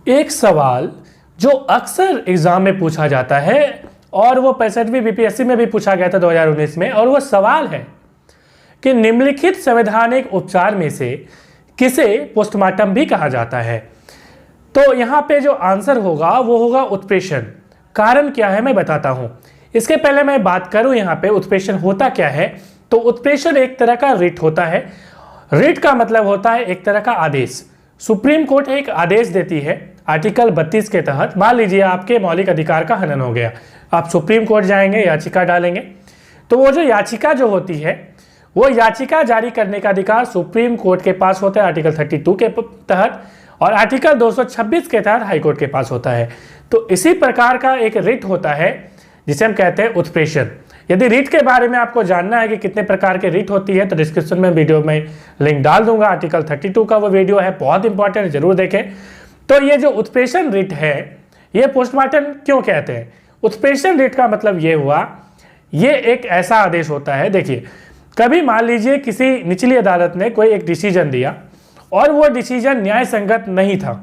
एक सवाल जो अक्सर एग्जाम में पूछा जाता है और वो 65वीं बीपीएससी में भी पूछा गया था 2019 में, और वो सवाल है कि निम्नलिखित संवैधानिक उपचार में से किसे पोस्टमार्टम भी कहा जाता है। तो यहाँ पे जो आंसर होगा वो होगा उत्प्रेषण। कारण क्या है मैं बताता हूँ। इसके पहले मैं बात करूँ यहाँ पे उत्प्रेषण होता क्या है। तो उत्प्रेषण एक तरह का रिट होता है। रिट का मतलब होता है एक तरह का आदेश। सुप्रीम कोर्ट एक आदेश देती है आर्टिकल 32 के तहत। मान लीजिए आपके मौलिक अधिकार का हनन हो गया, आप सुप्रीम कोर्ट जाएंगे, याचिका डालेंगे, तो वो जो याचिका जो होती है वो याचिका जारी करने का अधिकार सुप्रीम कोर्ट के पास होता है आर्टिकल 32 के तहत, और आर्टिकल 226 के तहत हाईकोर्ट के पास होता है। तो इसी प्रकार का एक रिट होता है जिसे हम कहते हैं उत्प्रेषण। यदि रिट के बारे में आपको जानना है कि कितने प्रकार के रिट होती है तो डिस्क्रिप्शन में वीडियो में लिंक डाल दूंगा। आर्टिकल 32 का वो वीडियो है, बहुत इंपॉर्टेंट है, जरूर देखें। तो ये जो उत्प्रेषण रिट है ये पोस्टमार्टम क्यों कहते हैं। उत्प्रेषण रिट का मतलब ये हुआ, ये एक ऐसा आदेश होता है। देखिए, कभी मान लीजिए किसी निचली अदालत ने कोई एक डिसीजन दिया और वो डिसीजन न्याय संगत नहीं था,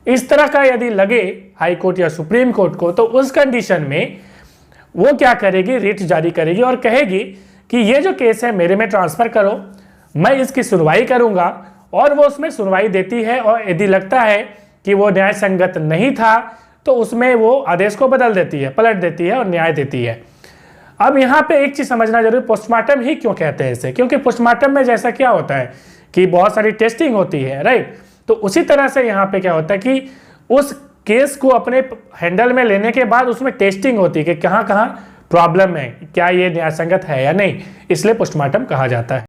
इस तरह का यदि लगे हाई कोर्ट या सुप्रीम कोर्ट को, तो उस कंडीशन में वो क्या करेगी, रिट जारी करेगी और कहेगी कि ये जो केस है मेरे में ट्रांसफर करो, मैं इसकी सुनवाई करूंगा। और वो उसमें सुनवाई देती है और यदि लगता है कि वो न्याय संगत नहीं था तो उसमें वो आदेश को बदल देती है, पलट देती है और न्याय देती है। अब यहाँ पे एक चीज समझना जरूरी, पोस्टमार्टम ही क्यों कहते हैं इसे, क्योंकि पोस्टमार्टम में जैसा क्या होता है कि बहुत सारी टेस्टिंग होती है, राइट। तो उसी तरह से यहाँ पे क्या होता है कि उस केस को अपने हैंडल में लेने के बाद उसमें टेस्टिंग होती है कि कहाँ कहाँ प्रॉब्लम है, क्या ये न्याय संगत है या नहीं, इसलिए पोस्टमार्टम कहा जाता है।